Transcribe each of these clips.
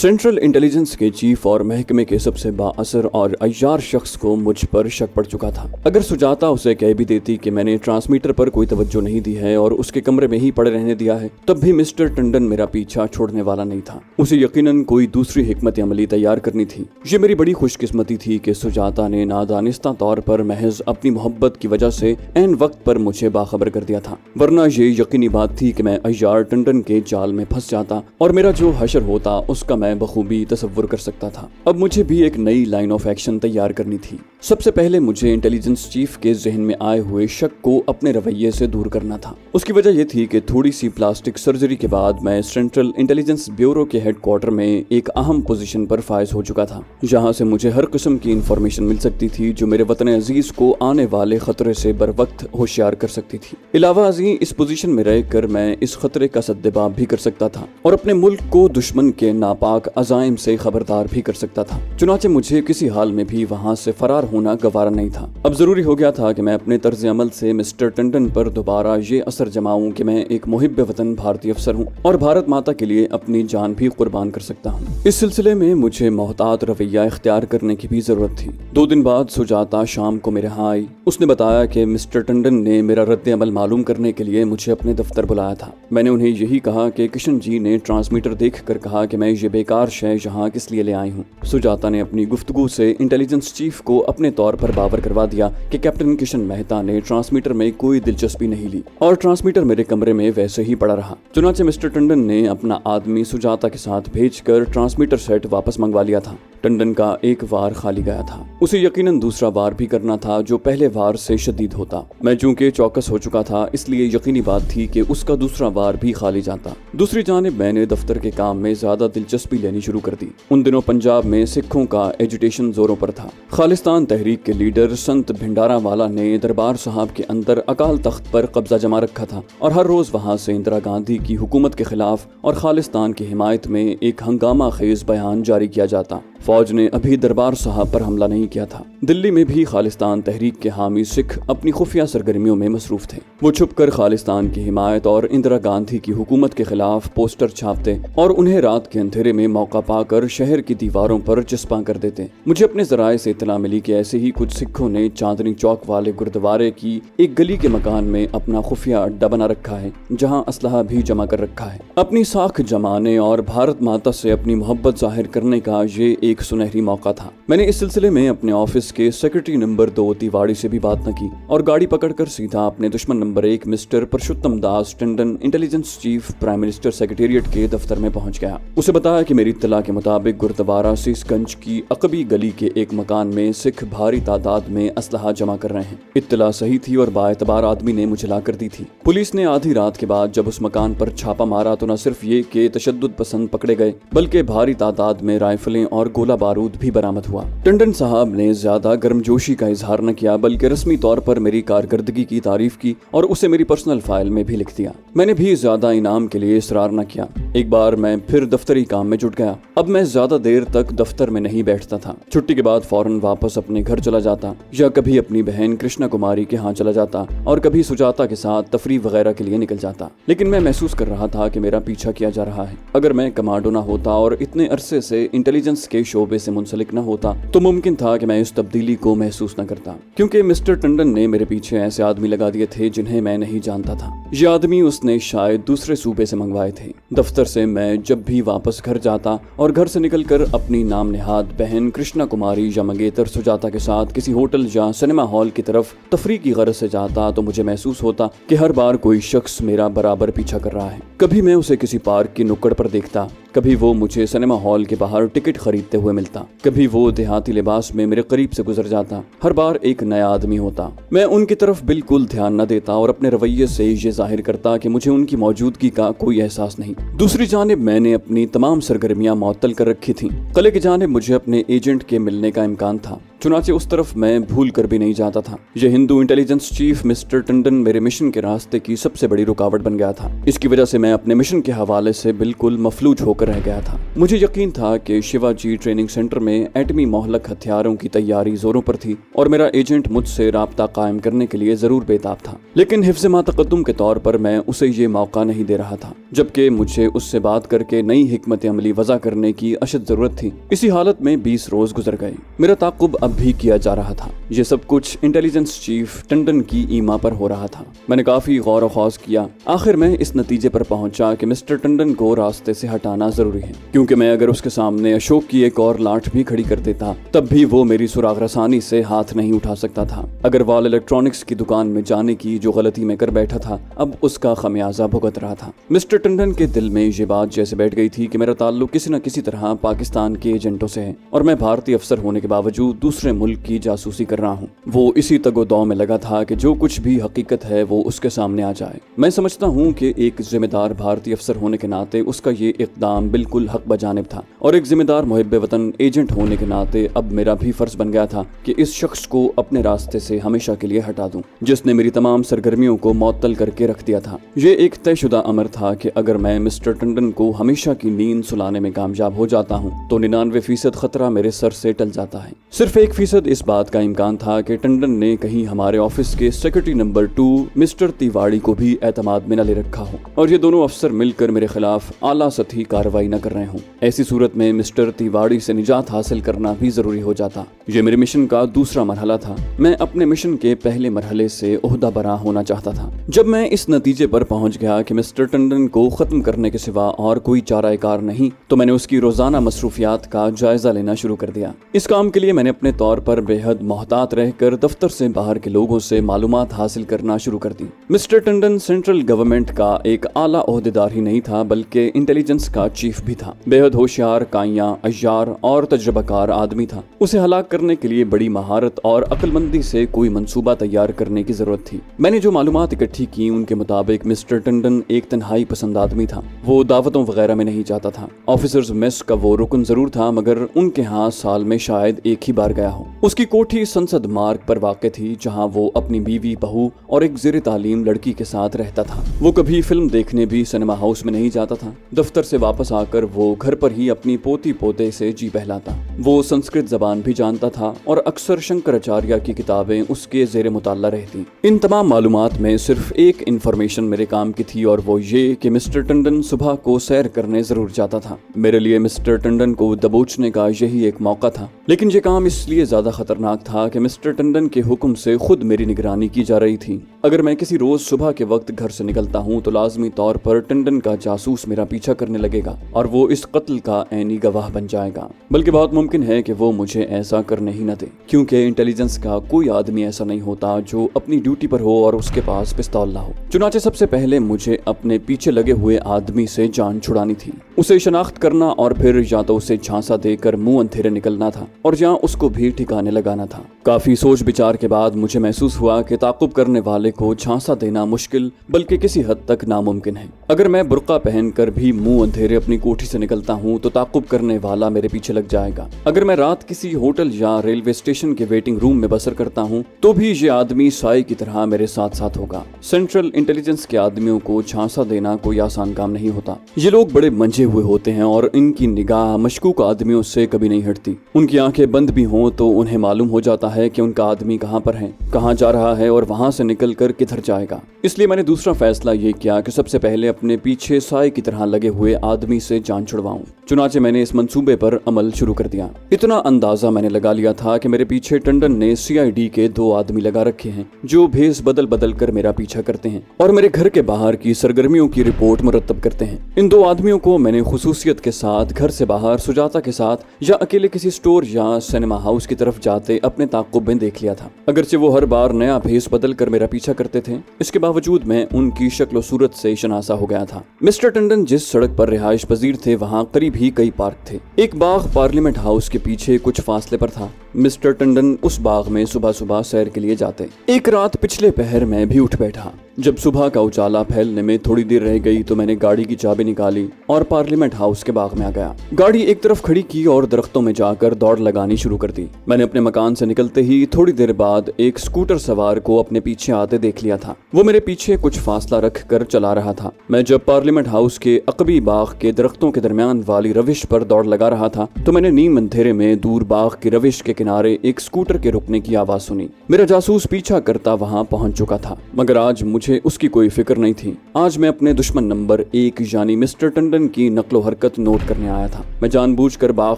Central intelligence के chief और महकमे के सबसे बाअसर और अय्यार शख्स को मुझ पर शक पड़ चुका था। अगर सुजाता उसे कह भी देती कि मैंने ट्रांसमीटर पर कोई तवज्जो नहीं दी है और उसके कमरे में ही पड़े रहने दिया है, तब भी मिस्टर टंडन मेरा पीछा छोड़ने वाला नहीं था। उसे यकीनन कोई दूसरी हिकमत अमली तैयार करनी थी। ये मेरी बड़ी खुशकिस्मती थी कि सुजाता ने नादानिस्ता तौर पर महज अपनी मोहब्बत की वजह से ऐन वक्त पर मुझे बाखबर कर दिया था, वरना ये यकीनी बात थी कि मैं अय्यार टंडन के जाल में फंस जाता और मेरा जो हशर होता उसका मैं बखूबी तसव्वुर कर सकता था। अब मुझे भी एक नई लाइन ऑफ एक्शन तैयार करनी थी। सबसे पहले मुझे इंटेलिजेंस चीफ के जहन में आए हुए शक को अपने रवैये से दूर करना था। उसकी वजह यह थी कि थोड़ी सी प्लास्टिक सर्जरी के बाद मैं सेंट्रल इंटेलिजेंस ब्यूरो के हेडक्वार्टर में एक अहम पोजीशन पर फायज हो चुका था, जहां से मुझे हर किस्म की इंफॉर्मेशन मिल सकती थी जो मेरे वतन अजीज को आने वाले खतरे से बर वक्त होशियार कर सकती थी। इलावा अजी इस पोजीशन में रहकर मैं इस खतरे का सद्देबाब भी कर सकता था और अपने मुल्क को दुश्मन के नापाक अजाइम से खबरदार भी कर सकता था। चुनाचे मुझे किसी हाल में भी वहां से फरार होना गवारा नहीं था। अब जरूरी हो गया था कि मैं अपने तर्ज अमल से मिस्टर टंडन पर दोबारा ये असर जमाऊं कि मैं एक मुहिब वतन भारतीय अफसर हूं और भारत माता के लिए अपनी जान भी कुर्बान कर सकता हूं। इस सिलसिले में मुझे मोहतात रवैया इख्तियार करने की भी जरूरत थी। 2 दिन बाद सुजाता शाम को मेरे यहाँ आई। उसने बताया कि मिस्टर टंडन ने मेरा रद्द अमल मालूम करने के लिए मुझे अपने दफ्तर बुलाया था। मैंने उन्हें यही कहा कि किशन जी ने ट्रांसमीटर देख कर कहा कि मैं ये बेकार शय यहाँ किस लिए ले आई हूँ। सुजाता ने अपनी गुफ्तगू से इंटेलिजेंस चीफ को अपने तौर पर बावर करवा दिया कि कैप्टन किशन मेहता ने ट्रांसमीटर में कोई दिलचस्पी नहीं ली और ट्रांसमीटर मेरे कमरे में वैसे ही पड़ा रहा। चुनाचे मिस्टर टंडन ने अपना आदमी सुजाता के साथ भेजकर ट्रांसमीटर सेट वापस मंगवा लिया था। टंडन का एक वार खाली गया था। उसे यकीनन दूसरा वार भी करना था जो पहले वार से शदीद होता। मैं चूंकि चौकस हो चुका था, इसलिए यकीनी बात थी कि उसका दूसरा वार भी खाली जाता। दूसरी जानिब मैंने दफ्तर के काम में ज्यादा दिलचस्पी लेनी शुरू कर दी। उन दिनों पंजाब में सिखों का एजुटेशन जोरों पर था। खालिस्तान तहरीक के लीडर संत भिंडारा वाला ने दरबार साहब के अंदर अकाल तख्त पर कब्जा जमा रखा था और हर रोज वहां से इंदिरा गांधी की हुकूमत के खिलाफ और खालिस्तान की हिमायत में एक हंगामा खेज बयान जारी किया जाता। फौज ने अभी दरबार साहब पर हमला नहीं किया था। दिल्ली में भी खालिस्तान तहरीक के हामी सिख अपनी खुफिया सरगर्मियों में मसरूफ थे। वो छुपकर खालिस्तान की हिमायत और इंदिरा गांधी की हुकूमत के खिलाफ पोस्टर छापते और उन्हें रात के अंधेरे में मौका पाकर शहर की दीवारों पर चस्पा कर देते। मुझे अपने जराए से इत्तला मिली कि ऐसे ही कुछ सिखों ने चांदनी चौक वाले गुरुद्वारे की एक गली के मकान में अपना खुफिया अड्डा बना रखा है, जहाँ असलहा भी जमा कर रखा है। अपनी साख जमाने और भारत माता से अपनी मोहब्बत जाहिर करने का ये एक सुनहरी मौका था। मैंने इस सिलसिले में अपने ऑफिस के सेक्रेटरी नंबर 2 तिवाड़ी से भी बात न की और गाड़ी पकड़कर सीधा अपने दुश्मन number 1 mister Purushottam Das Tandon intelligence chief prime minister secretariat के दफ्तर में पहुंच गया। उसे बताया कि मेरी इत्तला के मुताबिक गुरुद्वारा सीसगंज की अकबी गली के एक मकान में सिख भारी तादाद में असलहा जमा कर रहे हैं। इत्तला सही थी और बाएतबार आदमी ने मुझे ला कर दी थी। पुलिस ने आधी रात के बाद जब उस मकान पर छापा मारा तो न सिर्फ ये कि तशद्दुद पसंद पकड़े गए, बल्कि भारी तादाद में राइफलें और गोला बारूद भी बरामद हुआ। टंडन साहब ने ज्यादा गर्मजोशी का इजहार न किया, बल्कि रस्मी तौर पर मेरी कारकर्दगी की तारीफ की और उसे मेरी पर्सनल फाइल में भी लिख दिया। मैंने भी ज्यादा इनाम के लिए इसरार न किया। एक बार मैं फिर दफ्तरी काम में जुट गया। अब मैं ज्यादा देर तक दफ्तर में नहीं बैठता था। छुट्टी के बाद फौरन वापस अपने घर चला जाता या कभी अपनी बहन कृष्णा कुमारी के यहाँ चला जाता और कभी सुजाता के साथ तफरीह वगैरह के लिए निकल जाता। लेकिन मैं महसूस कर रहा था कि मेरा पीछा किया जा रहा है। अगर मैं कमांडो न होता और इतने अरसे से इंटेलिजेंस के शोबे से मुंसलिक न होता तो मुमकिन था कि मैं इस तब्दीली को महसूस न करता, क्योंकि मिस्टर टंडन ने मेरे पीछे ऐसे आदमी लगा दिए थे जिन्हें मैं नहीं जानता था। ये आदमी उसने शायद दूसरे सूबे से मंगवाए थे। दफ्तर से मैं जब भी वापस घर जाता और घर से निकलकर अपनी नाम नेहाद बहन कृष्णा कुमारी या मंगेतर सुजाता के साथ किसी होटल या सिनेमा हॉल की तरफ तफरीह की गरज से जाता तो मुझे महसूस होता कि हर बार कोई शख्स मेरा बराबर पीछा कर रहा है। कभी मैं उसे किसी पार्क की नुक्कड़ पर देखता, कभी वो मुझे सिनेमा हॉल के बाहर टिकट खरीदते हुए मिलता, कभी वो देहाती लिबास में मेरे करीब से गुजर जाता। हर बार एक नया आदमी होता। मैं उनकी तरफ बिल्कुल ध्यान न देता और अपने रवैये से ये जाहिर करता कि मुझे उनकी मौजूदगी का कोई एहसास नहीं। दूसरी जानिब मैंने अपनी तमाम सरगर्मियां मुअत्तल कर रखी थीं। कल की जानिब मुझे अपने एजेंट के मिलने का इम्कान था। चुनाचे उस तरफ मैं भूल कर भी नहीं जाता था। यह Hindu intelligence chief mister Tandon मेरे मिशन के रास्ते की सबसे बड़ी रुकावट बन गया था। इसकी वजह से मैं अपने मिशन के हवाले से बिल्कुल मफलूज होकर रह गया था। मुझे यकीन था कि शिवाजी ट्रेनिंग सेंटर में एटमी मोहलक हथियारों की तैयारी जोरों पर थी और मेरा एजेंट मुझसे राब्ता कायम करने के लिए जरूर बेताब था, लेकिन हिफ्ज़ मातक़द्दुम के तौर पर मैं उसे ये मौका नहीं दे रहा था, जबकि मुझे उससे बात करके नई हिकमत अमली वज़ा करने की अशद जरूरत थी। इसी हालत में 20 रोज गुजर गए। मेरा ताक़ुब अब भी किया जा रहा था। ये सब कुछ इंटेलिजेंस चीफ टंडन की ईमा पर हो रहा था। मैंने काफी गौर ख़ौज़ किया। आखिर मैं इस नतीजे पर पहुंचा कि मिस्टर टंडन को रास्ते से हटाना जरूरी है, क्योंकि मैं अगर उसके सामने अशोक की एक और लाठ भी खड़ी कर देता तब भी वो मेरी सुराग रसानी से हाथ नहीं उठा सकता था। अग्रवाल इलेक्ट्रॉनिक्स की दुकान में जाने की जो गलती मैं कर बैठा था, अब उसका खमियाजा भुगत रहा था। मिस्टर टंडन के दिल में ये बात जैसे बैठ गई थी कि मेरा ताल्लुक किसी न किसी तरह पाकिस्तान के एजेंटों से है और मैं भारतीय अफसर होने के बावजूद दूसरे मुल्क की जासूसी कर रहा हूँ। वो इसी तगोदौ में लगा था कि जो कुछ भी हकीकत है वो उसके सामने आ जाए। मैं समझता हूँ कि एक जिम्मेदार भारतीय अफसर होने के नाते उसका ये इक़दाम बिल्कुल हक बजानिब था और एक जिम्मेदार मुहिब्बे वतन एजेंट होने के नाते अब मेरा भी फर्ज बन गया था कि इस शख्स को अपने रास्ते से हमेशा के लिए हटा दूं, जिसने मेरी तमाम सरगर्मियों को मअतल करके रख दिया था। ये एक तयशुदा अमर था कि अगर मैं मिस्टर टंडन को हमेशा की नींद सुलाने में कामयाब हो जाता हूँ तो 99% खतरा मेरे सर से टल जाता है। सिर्फ 1% इस बात का इम्कान था कि टंडन ने कहीं हमारे ऑफिस के सेक्रेटरी नंबर 2 मिस्टर तिवाड़ी को भी एतमाद में न ले रखा हो और ये दोनों अफसर मिलकर मेरे खिलाफ आला सतही कार्रवाई न कर रहे हों। ऐसी सूरत में मिस्टर तिवाड़ी से निजात हासिल करना भी जरूरी हो जाता। ये मेरे मिशन का दूसरा मरहला था। मैं अपने मिशन के पहले मरहले से ओहदा बरा होना चाहता था। जब मैं इस नतीजे पर पहुंच गया कि मिस्टर टंडन को खत्म करने के सिवा और कोई चाराकार नहीं, तो मैंने उसकी रोजाना मसरूफियात का जायजा लेना शुरू कर दिया। इस काम के लिए मैंने अपने तौर पर बेहद मोहतात रहकर दफ्तर से बाहर के लोगों से मालूमात हासिल करना शुरू कर दी। मिस्टर टंडन सेंट्रल गवर्नमेंट का एक आला ओहदेदार ही नहीं था बल्कि इंटेलिजेंस का चीफ भी था। बेहद होशियार, काइयां, अय्यार और तजुर्बाकार आदमी था। उसे हलाक करने के लिए बड़ी महारत और अक्लमंदी से कोई मंसूबा तैयार करने की जरूरत थी। मैंने जो मालूमात इकट्ठी की उनके मुताबिक मिस्टर टंडन एक तन्हाई पसंद आदमी था। वो दावतों वगैरह में नहीं जाता था। ऑफिसर्स मेस का वो रुकन जरूर था, मगर उनके यहाँ साल में शायद एक ही बार गया हो। उसकी कोठी संसद मार्ग पर वाक़ थी, जहाँ वो अपनी बीवी, बहू और एक ज़ेर तालीम लड़की के साथ रहता था। वो कभी फिल्म देखने भी सिनेमा हाउस में नहीं जाता था। दफ्तर से वापस आकर वो घर पर ही अपनी पोती पोते से जी बहलाता। वो संस्कृत जबान भी जानता था और अक्सर शंकराचार्य की किताबें उसके ज़ेर मुताला रहती। इन तमाम मालूमात में सिर्फ एक इन्फॉर्मेशन मेरे काम की थी और वो ये कि मिस्टर टंडन सुबह को सैर करने जरूर जाता था। मेरे लिए मिस्टर टंडन को दबोचने का यही एक मौका था, लेकिन ये काम इसलिए ज्यादा खतरनाक था कि मिस्टर टंडन के हुक्म से खुद मेरी निगरानी की जा रही थी। अगर मैं किसी रोज सुबह के वक्त घर से निकलता हूँ तो लाजमी तौर पर टंडन का जासूस मेरा पीछा करने लगेगा और वो इस कत्ल का ऐनी गवाह बन जाएगा। बल्कि बहुत मुमकिन है कि वो मुझे ऐसा करने ही न दे, क्योंकि इंटेलिजेंस का कोई आदमी ऐसा नहीं होता जो अपनी ड्यूटी पर हो और उसके पास पिस्तौल ना हो। चुनाचे सबसे पहले मुझे अपने पीछे लगे हुए आदमी से जान छुड़ानी थी। उसे शनाख्त करना और फिर या तो उसे झांसा देकर मुंह अंधेरे निकलना था और या उसको भी ठिकाने लगाना था। काफी सोच विचार के बाद मुझे महसूस हुआ कि ताक़ुब करने वाले को झांसा देना मुश्किल बल्कि किसी हद तक नामुमकिन है। अगर मैं बुर्का पहनकर भी मुंह अंधेरे अपनी कोठी से निकलता हूँ तो ताक़ुब करने वाला मेरे पीछे लग जाएगा। अगर मैं रात किसी होटल या रेलवे स्टेशन के वेटिंग रूम में बसर करता हूँ तो भी ये आदमी साई की तरह मेरे साथ साथ होगा। सेंट्रल इंटेलिजेंस के आदमियों को झांसा देना कोई आसान काम नहीं होता। ये लोग बड़े मंझे हुए होते हैं और इनकी निगाह मशकूक आदमियों से कभी नहीं हटती। उनकी आंखें बंद भी हों तो उन्हें मालूम हो जाता है कि उनका आदमी कहाँ पर है, कहाँ जा रहा है और वहां से निकल कर किधर जाएगा। इसलिए मैंने दूसरा फैसला ये किया कि सबसे पहले अपने पीछे साए की तरह लगे हुए आदमी से जान छुड़वाऊं। चुनाचे मैंने इस मंसूबे पर अमल शुरू कर दिया। इतना अंदाजा मैंने लगा लिया था कि मेरे पीछे टंडन ने CID के 2 आदमी लगा रखे हैं जो भेस बदल बदल कर मेरा पीछा करते हैं और मेरे घर के बाहर की सरगर्मियों की रिपोर्ट मुरतब करते हैं। इन 2 आदमियों को मैंने खुसूसियत के साथ घर से बाहर सुजाता के साथ या अकेले किसी स्टोर या सिनेमा हाउस की तरफ जाते अपने ताक़ुब में देख लिया था। अगरचे वो हर बार नया भेस बदल कर मेरा पीछा करते थे, इसके बावजूद मैं उनकी शक्ल सूरत से शनासा हो गया था। मिस्टर टंडन जिस सड़क पर रिहाइश पजीर थे वहाँ करीब ही कई पार्क थे। एक बाग पार्लियामेंट हाउस के पीछे कुछ फासले पर था। मिस्टर टंडन उस बाग में सुबह सुबह सैर के लिए जाते। एक रात पिछले पहर में भी उठ बैठा। जब सुबह का उजाला फैलने में थोड़ी देर रह गई तो मैंने गाड़ी की चाबी निकाली और पार्लियामेंट हाउस के बाग में आ गया। गाड़ी एक तरफ खड़ी की और दरख्तों में जाकर दौड़ लगानी शुरू कर दी। मैंने अपने मकान से निकलते ही थोड़ी देर बाद एक स्कूटर सवार को अपने पीछे आते देख लिया था। वो मेरे पीछे कुछ फासला रख कर चला रहा था। मैं जब पार्लियामेंट हाउस के अकबी बाग के दरख्तों के दरमियान वाली रविश पर दौड़ लगा रहा था तो मैंने नीम अंधेरे में दूर बाग की रविश के किनारे एक स्कूटर के रुकने की आवाज सुनी। मेरा जासूस पीछा करता वहां पहुंच चुका था, मगर आज मुझे उसकी कोई फिक्र नहीं थी। आज मैं अपने दुश्मन नंबर 1 यानी मिस्टर टंडन की नकलो हरकत नोट करने आया था। मैं जानबूझकर बाग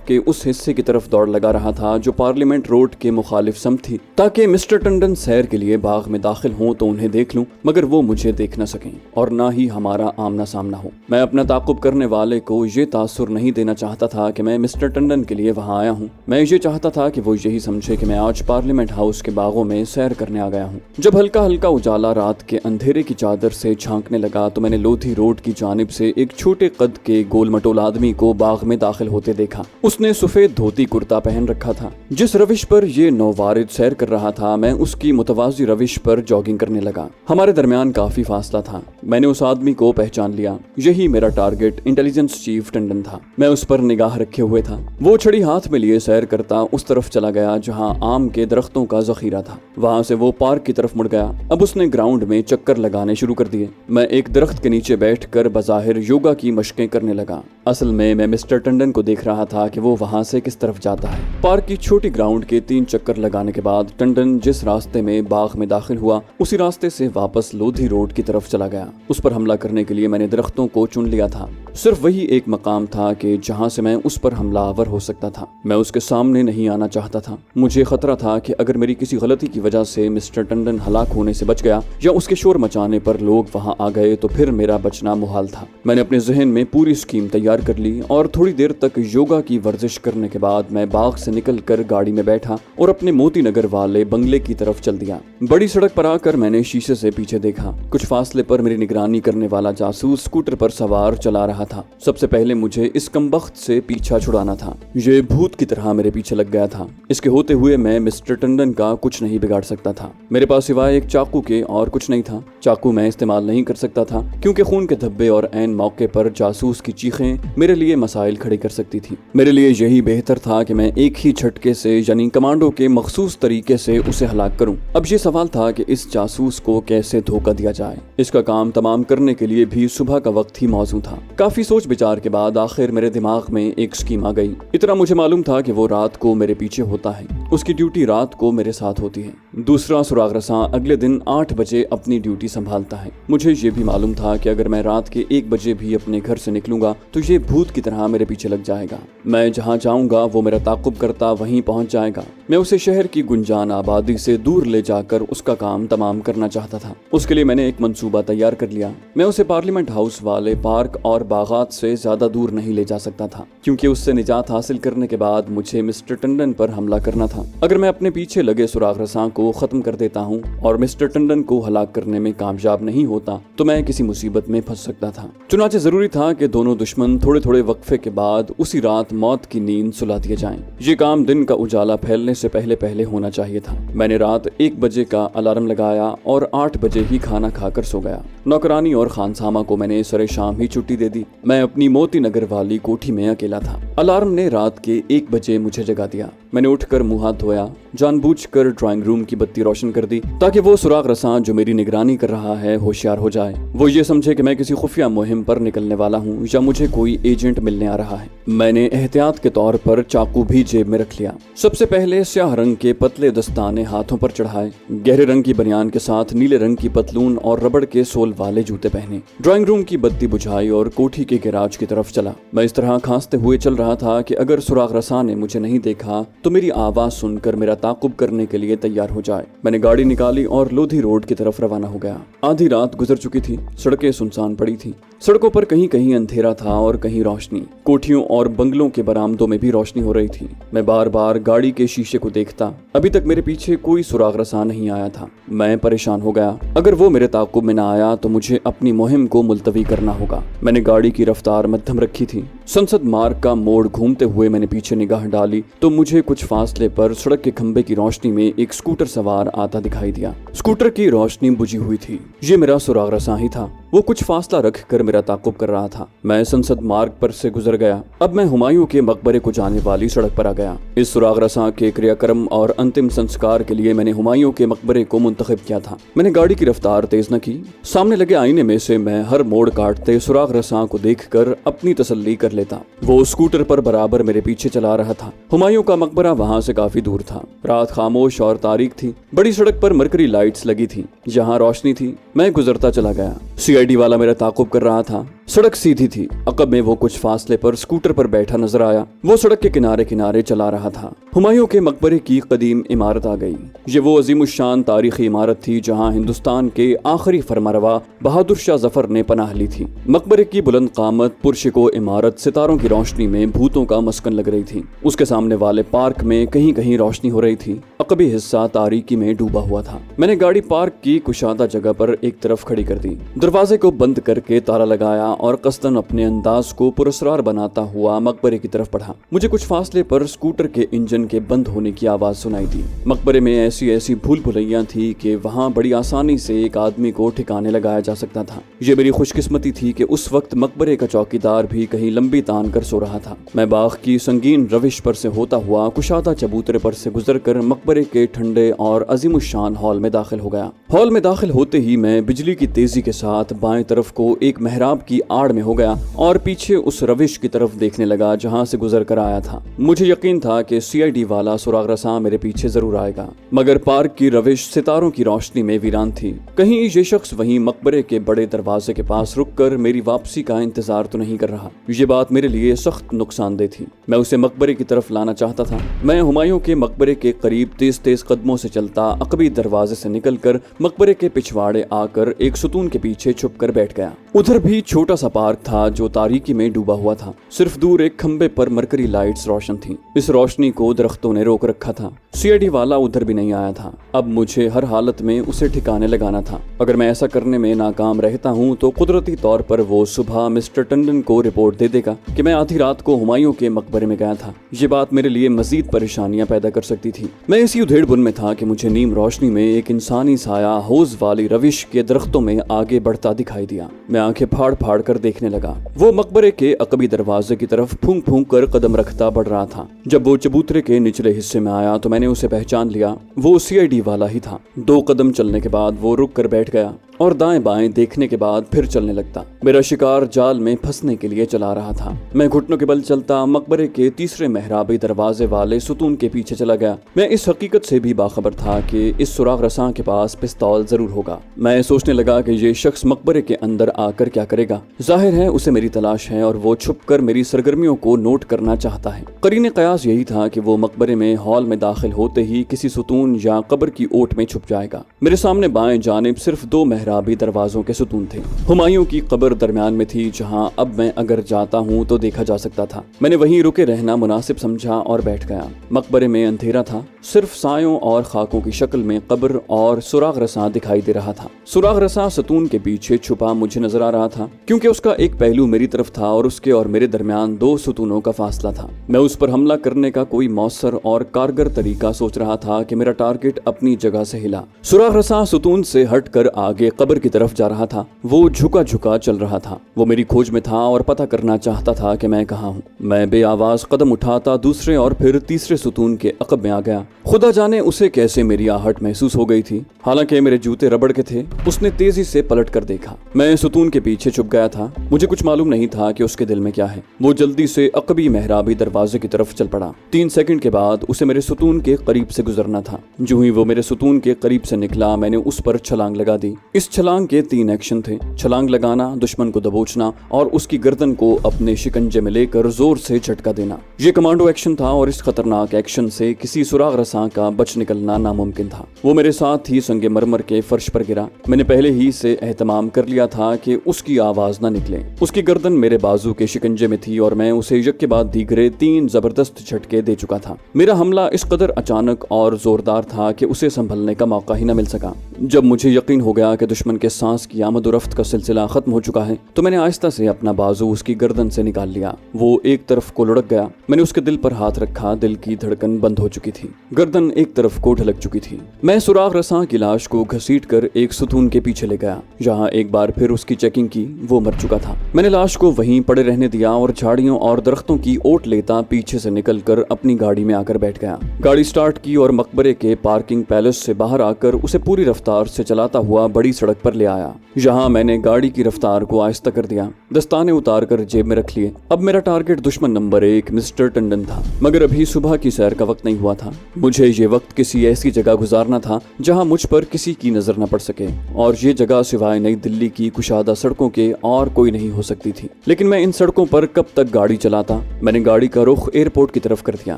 के उस हिस्से की तरफ दौड़ लगा रहा था जो पार्लियामेंट रोड के मुखालिफ समत थी, ताकि मिस्टर टंडन सैर के लिए बाग में दाखिल हों तो उन्हें देख लूं, मगर वो मुझे देख न सकें और ना ही हमारा आमना सामना हो। मैं अपना ताक़ुब करने वाले को ये तासुर नहीं देना चाहता था कि मैं मिस्टर टंडन के लिए वहां आया हूँ। मैं ये चाहता था कि वो यही समझे कि मैं आज पार्लियामेंट हाउस के बागों में सैर करने आ गया हूँ। जब हल्का हल्का उजाला रात के अंधेरे की चादर से झांकने लगा तो मैंने लोधी रोड की जानिब से एक छोटे कद के गोल मटोल आदमी को बाग में दाखिल होते देखा। उसने सफेद धोती कुर्ता पहन रखा था। जिस रविश पर ये नौवारिद सैर कर रहा था मैं उसकी मुतवाजी रविश पर जॉगिंग करने लगा। हमारे दरमियान काफी फासला था। मैंने उस आदमी को पहचान लिया। यही मेरा टारगेट इंटेलिजेंस चीफ टंडन था। मैं उस पर निगाह रखे हुए था। वो छड़ी हाथ में लिए सैर करता उस तरफ चला गया जहाँ आम के दरख्तों का जखीरा था। वहां से वो पार्क की तरफ मुड़ गया। अब उसने ग्राउंड में चक्कर लगाने शुरू कर दिए। मैं एक दरख्त के नीचे बैठकर बज़ाहिर योगा की मशकें करने लगा। असल में मैं मिस्टर टंडन को देख रहा था कि वो वहां से किस तरफ जाता है। पार्क की छोटी ग्राउंड के 3 चक्कर लगाने के बाद टंडन जिस रास्ते में बाग में दाखिल हुआ उसी रास्ते से वापस लोधी रोड की तरफ चला गया। उस पर हमला करने के लिए मैंने दरख्तों को चुन लिया था। सिर्फ वही एक मकाम था कि जहां से मैं उस पर हमलावर हो सकता था। मैं उसके सामने नहीं आना चाहता था। मुझे खतरा था कि अगर मेरी किसी गलती की वजह से मिस्टर टंडन हलाक होने से बच गया या उसके शोर मचाने पर लोग वहां आ गए तो फिर मेरा बचना मुहाल था। मैंने अपने जहन में पूरी स्कीम तैयार कर ली और थोड़ी देर तक योगा की वर्जिश करने के बाद मैं बाग से निकलकर गाड़ी में बैठा और अपने मोती नगर वाले बंगले की तरफ चल दिया। बड़ी सड़क पर आकर मैंने शीशे से पीछे देखा। कुछ फासले पर मेरी निगरानी करने वाला जासूस स्कूटर पर सवार चला रहा था। सबसे पहले मुझे इस कमबख्त से पीछा छुड़ाना था। ये भूत की तरह मेरे पीछे लग गया था। इसके होते हुए मैं मिस्टर टंडन का कुछ नहीं बिगाड़ सकता था। मेरे पास सिवाय एक चाकू के और कुछ नहीं था। चाकू मैं इस्तेमाल नहीं कर सकता था क्योंकि खून के धब्बे और ऐन मौके पर जासूस की चीखें मेरे लिए मसाइल खड़े कर सकती थी। मेरे लिए यही बेहतर था कि मैं एक ही झटके से यानी कमांडो के मखसूस तरीके से उसे हलाक करूं। अब ये सवाल था कि इस जासूस को कैसे धोखा दिया जाए। इसका काम तमाम करने के लिए भी सुबह का वक्त ही मौजूद था। काफी सोच विचार के बाद आखिर मेरे दिमाग में एक स्कीम आ गई। इतना मुझे मालूम था कि वो रात को मेरे पीछे होता है। उसकी ड्यूटी रात को मेरे साथ होती है। दूसरा सुराग रसां अगले दिन 8 बजे अपनी ड्यूटी संभालता है। मुझे ये भी मालूम था कि अगर मैं रात के 1 बजे भी अपने घर से निकलूंगा तो ये भूत की तरह मेरे पीछे लग जाएगा। मैं जहाँ जाऊंगा वो मेरा ताकुब करता वहीं पहुंच जाएगा। मैं उसे शहर की गुंजान आबादी से दूर ले जाकर उसका काम तमाम करना चाहता था। उसके लिए मैंने एक मंसूबा तैयार कर लिया। मैं उसे पार्लियामेंट हाउस वाले पार्क और बागात से ज्यादा दूर नहीं ले जा सकता था क्योंकि उससे निजात हासिल करने के बाद मुझे मिस्टर टंडन पर हमला करना था। अगर मैं अपने पीछे लगे सुराग रसां को खत्म कर देता हूँ और मिस्टर टंडन को हलाक करने में कामयाब नहीं होता तो मैं किसी मुसीबत में फंस सकता था। चुनाचे जरूरी था कि दोनों दुश्मन थोड़े थोड़े वक्फे के बाद उसी रात मौत की नींद सुला दिए जाएं। ये काम दिन का उजाला फैलने से पहले पहले होना चाहिए था। मैंने रात 1 बजे का अलार्म लगाया और 8 बजे ही खाना खाकर सो गया। नौकरानी और खानसामा को मैंने सरे शाम ही छुट्टी दे दी। मैं अपनी मोती नगर वाली कोठी में अकेला था। अलार्म ने रात के 1 बजे मुझे जगा दिया। मैंने उठकर मुंह हाथ धोया, जानबूझकर ड्राइंग रूम की बत्ती रोशन कर दी ताकि वो सुराग रसां जो मेरी निगरानी कर रहा है होशियार हो जाए। वो ये समझे कि मैं किसी खुफिया मुहिम पर निकलने वाला हूँ या मुझे कोई एजेंट मिलने आ रहा है। मैंने एहतियात के तौर पर चाकू भी जेब में रख लिया। सबसे पहले स्याह रंग के पतले दस्ताने हाथों पर चढ़ाए, गहरे रंग की बनियान के साथ नीले रंग की पतलून और रबड़ के सोल वाले जूते पहने। ड्राइंग रूम की बत्ती बुझाई और कोठी के गैराज की तरफ चला। मैं इस तरह खांसते हुए चल रहा था कि अगर सुराग रसां ने मुझे नहीं देखा तो मेरी आवाज सुनकर मेरा ताकुब करने के लिए तैयार हो जाए। मैंने गाड़ी निकाली और लोधी रोड की तरफ रवाना हो गया। आधी रात गुजर चुकी थी। सड़कें सुनसान पड़ी थी। सड़कों पर कहीं कहीं अंधेरा था और कहीं रोशनी। कोठियों और बंगलों के बरामदों में भी रोशनी हो रही थी। मैं बार बार गाड़ी के शीशे को देखता। अभी तक मेरे पीछे कोई सुराग रसा नहीं आया था। मैं परेशान हो गया। अगर वो मेरे ताक़ुब में ना आया तो मुझे अपनी मुहिम को मुलतवी करना होगा। मैंने गाड़ी की रफ्तार मध्यम रखी थी। संसद मार्ग का मोड़ घूमते हुए मैंने पीछे निगाह डाली तो मुझे कुछ फासले पर सड़क के खंबे की रोशनी में एक स्कूटर सवार आता दिखाई दिया। स्कूटर की रोशनी बुझी हुई थी। ये मेरा सुराग रसा ही था। वो कुछ फासला रख कर मेरा ताक़ुब कर रहा था। मैं संसद मार्ग पर से गुजर गया। अब मैं हुमायूं के मकबरे को जाने वाली सड़क पर आ गया। इस सुराग रसा के क्रियाक्रम और अंतिम संस्कार के लिए मैंने हुमायूं के मकबरे को मुंतखब किया था। मैंने गाड़ी की रफ्तार तेज न की। सामने लगे आईने में से मैं हर मोड़ काटते सुराग रसा को देखकर अपनी तसल्ली कर लेता। वो स्कूटर पर बराबर मेरे पीछे चला रहा था। हुमायूं का मकबरा वहां से काफी दूर था। रात खामोश और तारीख थी। बड़ी सड़क पर मरकरी लाइट्स लगी थी। जहां रोशनी थी मैं गुजरता चला गया। सीआईडी वाला मेरा ताक़ुब कर रहा था। सड़क सीधी थी। अकब में वो कुछ फासले पर स्कूटर पर बैठा नजर आया। वो सड़क के किनारे किनारे चला रहा था। हुमायूं के मकबरे की कदीम इमारत आ गई। ये वो अजीमुशान तारीखी इमारत थी जहां हिंदुस्तान के आखिरी फरमारवा बहादुर शाह जफर ने पनाह ली थी। मकबरे की बुलंद कामत पुरशिको इमारत सितारों की रोशनी में भूतों का मस्कन लग रही थी। उसके सामने वाले पार्क में कहीं कहीं रोशनी हो रही थी। अकबी हिस्सा तारीकी में डूबा हुआ था। मैंने गाड़ी पार्क की कुशादा जगह पर एक तरफ खड़ी कर दी। दरवाजे को बंद करके ताला लगाया और कस्तन अपने अंदाज को पुरस्कार बनाता हुआ मकबरे की तरफ बढ़ा। मुझे कुछ फासले पर स्कूटर के इंजन के बंद होने की आवाज सुनाई दी। मकबरे में ऐसी ऐसी भूल भुलैया थी कि वहां बड़ी आसानी से एक आदमी को ठिकाने लगाया जा सकता था। ये मेरी खुशकिस्मती थी कि उस वक्त मकबरे का चौकीदार भी कहीं लंबी तान कर सो रहा था। मैं बाग की संगीन रविश पर से होता हुआ कुशादा चबूतरे पर से गुजर कर मकबरे के ठंडे और अजीमुशान हॉल में दाखिल हो गया। हॉल में दाखिल होते ही मैं बिजली की तेजी के साथ बाएं तरफ को एक मेहराब की आड़ में हो गया और पीछे उस रविश की तरफ देखने लगा जहां से गुजर कर आया था। मुझे यकीन था कि सीआईडी वाला सुराग रसा मेरे पीछे जरूर आएगा, मगर पार्क की रविश सितारों की रोशनी में वीरान थी। कहीं ये शख्स वहीं मकबरे के बड़े दरवाजे के पास रुककर मेरी वापसी का इंतजार तो नहीं कर रहा। ये बात मेरे लिए सख्त नुकसानदेह थी। मैं उसे मकबरे की तरफ लाना चाहता था। मैं हुमायूं के मकबरे के करीब तेज तेज कदमों से चलता अकबी दरवाजे से निकलकर मकबरे के पिछवाड़े आकर एक सुतून के पीछे छुप कर बैठ गया। उधर भी छोटा सा पार्क था जो तारीकी में डूबा हुआ था। सिर्फ दूर एक खंबे पर मरकरी लाइट्स रोशन थी। इस रोशनी को दरख्तों ने रोक रखा था। सीआईडी वाला उधर भी नहीं आया था। अब मुझे हर हालत में उसे ठिकाने लगाना था। अगर मैं ऐसा करने में नाकाम रहता हूँ तो कुदरती तौर पर वो सुबह मिस्टर टंडन को रिपोर्ट दे देगा कि मैं आधी रात को हुमायूं के मकबरे में गया था। ये बात मेरे लिए मजीद परेशानियां पैदा कर सकती थी। मैं इसी उधेड़ बुन में था कि मुझे नीम रोशनी में एक इंसानी साया हौज वाली रविश के दरख्तों में आगे बढ़ता दिखाई दिया। मैं आंखें फाड़ फाड़ कर देखने लगा। वो मकबरे के अकबी दरवाजे की तरफ फूंक फूंक कर कदम रखता बढ़ रहा था। जब वो चबूतरे के निचले हिस्से में आया तो मैंने उसे पहचान लिया। वो सीआईडी वाला ही था। 2 कदम चलने के बाद वो रुक कर बैठ गया और दाएं बाएं देखने के बाद फिर चलने लगता। मेरा शिकार जाल में फंसने के लिए चला रहा था। मैं घुटनों के बल चलता मकबरे के तीसरे मेहराबी दरवाजे वाले सुतून के पीछे चला गया। मैं इस हकीकत से भी बाखबर था कि इस सुराग रसा के पास पिस्तौल जरूर होगा। मैं सोचने लगा कि ये शख्स मकबरे के अंदर आकर क्या करेगा। जाहिर है उसे मेरी तलाश है और वो छुप कर मेरी सरगर्मियों को नोट करना चाहता है। करीने कयास यही था कि वो मकबरे में हॉल में दाखिल होते ही किसी सुतून या कब्र की ओट में छुप जाएगा। मेरे सामने बाएं जानिब सिर्फ 2 मेहराबी दरवाजों के सुतून थे। हुमायूं की कब्र दरमियान में थी जहां अब मैं अगर जाता हूं तो देखा जा सकता था। मैंने वहीं रुके रहना मुनासिब समझा और बैठ गया। मकबरे में अंधेरा था। सिर्फ सायों और खाकों की शक्ल में कब्र और सुराग रसा दिखाई दे रहा था। सुराग रसा सुतून के पीछे छुपा मुझे नजर आ रहा था क्योंकि उसका एक पहलू मेरी तरफ था और उसके और मेरे दरमियान 2 सुतूनों का फासला था। मैं उस पर हमला करने का कोई मौसर और कारगर तरीका सोच रहा था कि मेरा टारगेट अपनी जगह से हिला। सुराग रसा सुतून से हटकर आगे कब्र की तरफ जा रहा था। वो झुका झुका चल रहा था। वो मेरी खोज में था और पता करना चाहता था कि मैं कहाँ हूँ। मैं बेआवाज कदम उठाता दूसरे और फिर तीसरे सुतून के अकब में आ गया। खुदा जाने उसे कैसे मेरी आहट महसूस हो गई थी। हालांकि मेरे जूते रबड़ के थे। उसने तेजी से पलट कर देखा। मैं सुतून के पीछे छुप गया था। मुझे कुछ मालूम नहीं था कि उसके दिल में क्या है। वो जल्दी से अकबी मेहराबी दरवाजे की तरफ चल पड़ा। 3 सेकंड के बाद उसे मेरे सुतून के करीब से गुजरना था। जो ही वो मेरे सुतून के करीब से निकला मैंने उस पर छलांग लगा दी। इस छलांग के 3 एक्शन थे। छलांग लगाना, दुश्मन को दबोचना और उसकी गर्दन को अपने शिकंजे में लेकर जोर से झटका देना। ये कमांडो एक्शन था और इस खतरनाक एक्शन से किसी सुराग रसा का बच निकलना नामुमकिन था। वो मेरे साथ ही संगे मरमर के फर्श पर गिरा। मैंने पहले ही से एहतमाम कर लिया था कि اس کی آواز نہ نکلے۔ اس کی گردن میرے بازو کے شکنجے میں تھی اور میں اسے یک کے بعد دیگرے 3 زبردست جھٹکے دے چکا تھا۔ میرا حملہ اس قدر اچانک اور زوردار تھا کہ اسے سنبھلنے کا موقع ہی نہ مل سکا۔ جب مجھے یقین ہو گیا کہ دشمن کے سانس کی آمد و رفت کا سلسلہ ختم ہو چکا ہے تو میں نے آہستہ سے اپنا بازو اس کی گردن سے نکال لیا۔ وہ ایک طرف کو لڑک گیا۔ میں نے اس کے دل پر ہاتھ رکھا۔ دل کی دھڑکن بند ہو چکی تھی، گردن ایک طرف کو ڈھلک چکی تھی۔ میں سراغ رساں کی لاش کو گھسیٹ کر ایک ستون کے پیچھے لے گیا، جہاں ایک بار پھر اس کی چیکنگ کی۔ وہ مر چکا تھا۔ میں نے لاش کو وہیں پڑے رہنے دیا اور جھاڑیوں اور درختوں کی اوٹ لیتا پیچھے سے نکل کر اپنی گاڑی میں آ کر بیٹھ گیا۔ گاڑی سٹارٹ کی اور مقبرے کے پارکنگ پیلس سے باہر آ کر اسے پوری رفتار سے چلاتا ہوا بڑی سڑک پر لے آیا، جہاں میں نے گاڑی کی رفتار کو آہستہ کر دیا، دستانے اتار کر جیب میں رکھ لیے۔ اب میرا ٹارگٹ دشمن نمبر 1 مسٹر ٹنڈن تھا، مگر ابھی صبح کی سیر کا وقت نہیں ہوا تھا۔ مجھے یہ وقت کسی ایسی جگہ گزارنا تھا جہاں مجھ پر کسی کی نظر نہ پڑ سکے، اور یہ جگہ سوائے نئی دلی کی کشادہ سڑکوں کے اور کوئی نہیں ہو سکتی تھی۔ لیکن میں ان سڑکوں پر کب تک گاڑی چلاتا؟ میں نے گاڑی کا رخ ایئرپورٹ کی طرف کر دیا۔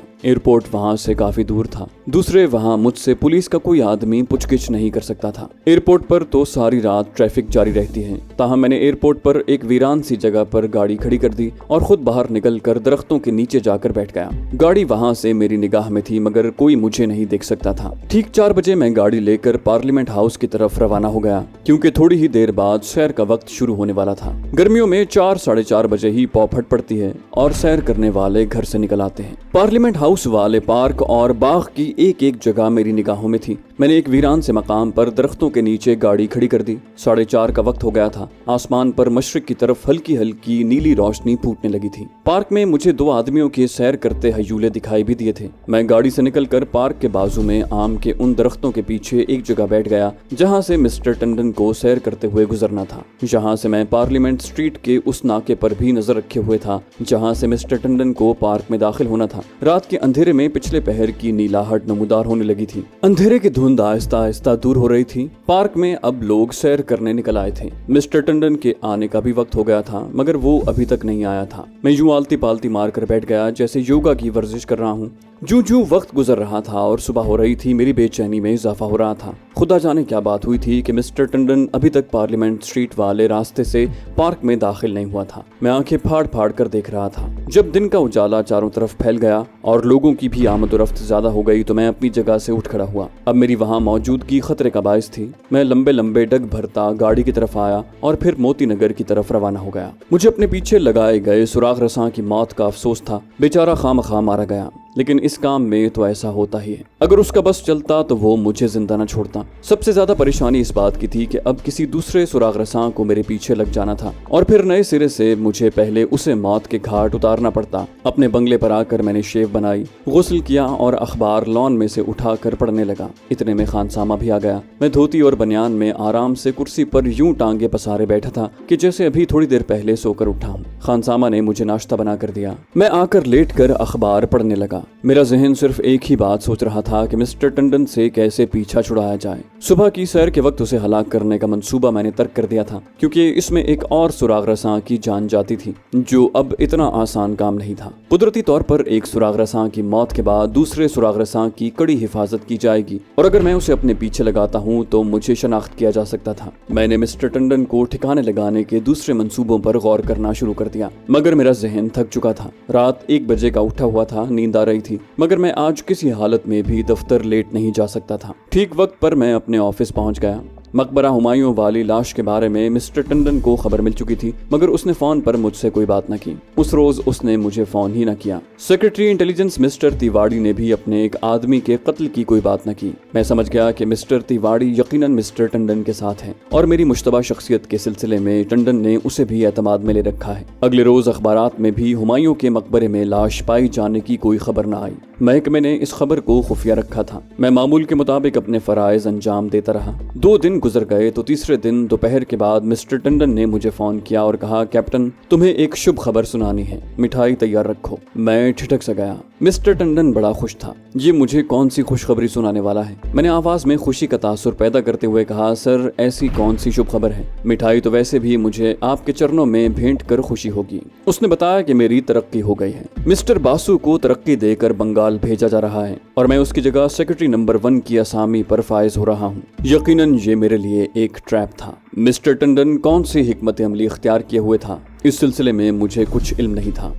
ایئرپورٹ وہاں سے کافی دور تھا، دوسرے وہاں مجھ سے پولیس کا کوئی آدمی پوچھ گچھ نہیں کر سکتا تھا۔ ایئرپورٹ پر تو ساری رات ٹریفک جاری رہتی ہے، تاہم میں نے ایئرپورٹ پر ایک ویران سی جگہ پر گاڑی کھڑی کر دی اور خود باہر نکل کر درختوں کے نیچے جا کر بیٹھ گیا۔ گاڑی وہاں سے میری نگاہ میں تھی مگر کوئی مجھے نہیں دیکھ سکتا تھا۔ ٹھیک 4 بجے میں گاڑی لے کر پارلیمنٹ ہاؤس کی طرف روانہ ہو گیا، کیونکہ تھوڑی ہی دیر بعد سیر کا وقت شروع ہونے والا تھا۔ گرمیوں میں 4 ساڑھے 4 بجے ہی پاؤ پھٹ پڑتی ہے اور سیر کرنے والے گھر سے نکل آتے ہیں۔ پارلیمنٹ ہاؤس والے پارک اور باغ کی ایک ایک جگہ میری نگاہوں میں تھی۔ میں نے ایک ویران سے مقام پر درختوں کے نیچے گاڑی کھڑی کر دی۔ 4:30 کا وقت ہو گیا تھا۔ آسمان پر مشرق کی طرف ہلکی ہلکی نیلی روشنی پھوٹنے لگی تھی۔ پارک میں مجھے 2 آدمیوں کے سیر کرتے ہیولے دکھائی بھی دیے تھے۔ میں گاڑی سے نکل کر پارک کے بازو میں آم کے ان درختوں کے پیچھے ایک جگہ بیٹھ گیا جہاں سے مسٹر ٹنڈن کو سیر کرتے ہوئے گزرنا تھا، جہاں سے میں پارلیمنٹ اسٹریٹ کے اس ناکے پر بھی نظر رکھے ہوئے تھا جہاں سے مسٹر ٹنڈن کو پارک میں داخل ہونا تھا۔ رات کے اندھیرے میں پچھلے پہر کی نیلاہٹ نمودار ہونے لگی تھی۔ اندھیرے کی دھند آہستہ آہستہ دور ہو رہی تھی۔ پارک میں اب لوگ سیر کرنے نکل آئے تھے۔ مسٹر ٹنڈن کے آنے کا بھی وقت ہو گیا تھا مگر وہ ابھی تک نہیں آیا تھا۔ میں یوں آلتی پالتی مار کر بیٹھ گیا جیسے یوگا کی ورزش کر رہا ہوں۔ جو وقت گزر رہا تھا اور صبح ہو رہی تھی، میری بے چینی میں اضافہ ہو رہا تھا۔ خدا جانے کیا بات ہوئی تھی کہ مسٹر ٹنڈن ابھی تک پارلیمنٹ اسٹریٹ والے راستے سے پارک میں داخل نہیں ہوا تھا۔ میں آنکھیں پھاڑ پھاڑ کر دیکھ رہا تھا۔ جب دن کا اجالا چاروں طرف پھیل گیا اور لوگوں کی بھی آمد و رفت زیادہ ہو گئی تو میں اپنی جگہ سے اٹھ کھڑا ہوا۔ اب میری وہاں موجودگی خطرے کا باعث تھی۔ میں لمبے لمبے ڈگ بھرتا گاڑی کی طرف آیا اور پھر موتی نگر کی طرف روانہ ہو گیا۔ مجھے اپنے پیچھے لگائے گئے سراغ رساں کی موت کا افسوس تھا۔ بیچارہ خواہ مارا گیا، لیکن اس کام میں تو ایسا ہوتا ہی ہے۔ اگر اس کا بس چلتا تو وہ مجھے زندہ نہ چھوڑتا۔ سب سے زیادہ پریشانی اس بات کی تھی کہ اب کسی دوسرے سراغ رساں کو میرے پیچھے لگ جانا تھا اور پھر نئے سرے سے مجھے پہلے اسے موت کے گھاٹ اتارنا پڑتا۔ اپنے بنگلے پر آ کر میں نے شیو بنائی، غسل کیا اور اخبار لان میں سے اٹھا کر پڑھنے لگا۔ اتنے میں خانسامہ بھی آ گیا۔ میں دھوتی اور بنیان میں آرام سے کرسی پر یوں ٹانگے پسارے بیٹھا تھا کہ جیسے ابھی تھوڑی دیر پہلے سو کر اٹھا ہوں۔ خانسامہ نے مجھے ناشتہ بنا کر دیا۔ میں آ کر لیٹ کر اخبار پڑھنے لگا۔ میرا ذہن صرف ایک ہی بات سوچ رہا تھا کہ مسٹر ٹنڈن سے کیسے پیچھا چھڑایا جائے۔ صبح کی سیر کے وقت اسے ہلاک کرنے کا منصوبہ میں نے ترک کر دیا تھا، کیونکہ اس میں ایک اور سراغ رساں کی جان جاتی تھی جو اب اتنا آسان کام نہیں تھا۔ قدرتی طور پر ایک سراغ رساں کی موت کے بعد دوسرے سراغ رساں کی کڑی حفاظت کی جائے گی، اور اگر میں اسے اپنے پیچھے لگاتا ہوں تو مجھے شناخت کیا جا سکتا تھا۔ میں نے مسٹر ٹنڈن کو ٹھکانے لگانے کے دوسرے منصوبوں پر غور کرنا شروع کر دیا، مگر میرا ذہن تھک چکا تھا۔ رات 1 بجے کا اٹھا ہوا تھا، نیند آ رہی تھی، مگر میں آج کسی حالت میں بھی دفتر لیٹ نہیں جا سکتا تھا۔ ٹھیک وقت پر میں اپنے آفس پہنچ گیا۔ مقبرہ ہمایوں والی لاش کے بارے میں مسٹر ٹنڈن کو خبر مل چکی تھی، مگر اس نے فون پر مجھ سے کوئی بات نہ کی۔ اس روز اس نے مجھے فون ہی نہ کیا۔ سیکرٹری انٹیلیجنس مسٹر تیواڑی نے بھی اپنے ایک آدمی کے قتل کی کوئی بات نہ کی۔ میں سمجھ گیا کہ مسٹر تیواڑی یقیناً مسٹر ٹنڈن کے ساتھ ہیں، اور میری مشتبہ شخصیت کے سلسلے میں ٹنڈن نے اسے بھی اعتماد میں لے رکھا ہے۔ اگلے روز اخبارات میں بھی ہمایوں کے مقبرے میں لاش پائی جانے کی کوئی خبر نہ آئی۔ محکمے نے اس خبر کو خفیہ رکھا تھا۔ میں معمول کے مطابق اپنے فرائض انجام دیتا رہا۔ 2 دن گزر گئے تو تیسرے دن دوپہر کے بعد مسٹر ٹنڈن نے مجھے فون کیا اور کہا، کیپٹن تمہیں ایک شبھ خبر سنانی ہے، مٹھائی تیار رکھو۔ میں ٹھٹک سا گیا۔ मिस्टर टंडन बड़ा खुश था। ये मुझे कौन सी खुशखबरी सुनाने वाला है? मैंने आवाज में खुशी का तासुर पैदा करते हुए कहा, सर ऐसी कौन सी शुभ खबर है? मिठाई तो वैसे भी मुझे आपके चरणों में भेंट कर खुशी होगी। उसने बताया कि मेरी तरक्की हो गई है। मिस्टर बासु को तरक्की देकर बंगाल भेजा जा रहा है और मैं उसकी जगह सेक्रेटरी नंबर 1 की असामी पर फायज हो रहा हूँ। यकीनन ये मेरे लिए एक ट्रैप था। मिस्टर टंडन कौन सी हिकमत अमली इख्तियार किए हुए था, इस सिलसिले में मुझे कुछ इल्म नहीं था।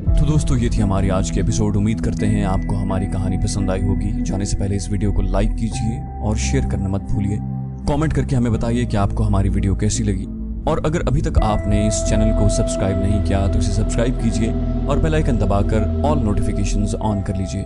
तो दोस्तों ये थी हमारी आज की एपिसोड। उम्मीद करते हैं आपको हमारी कहानी पसंद आई होगी। जाने से पहले इस वीडियो को लाइक कीजिए और शेयर करना मत भूलिए। कमेंट करके हमें बताइए कि आपको हमारी वीडियो कैसी लगी। और अगर अभी तक आपने इस चैनल को सब्सक्राइब नहीं किया तो इसे सब्सक्राइब कीजिए और बेल आइकन दबाकर ऑल नोटिफिकेशंस ऑन कर लीजिए।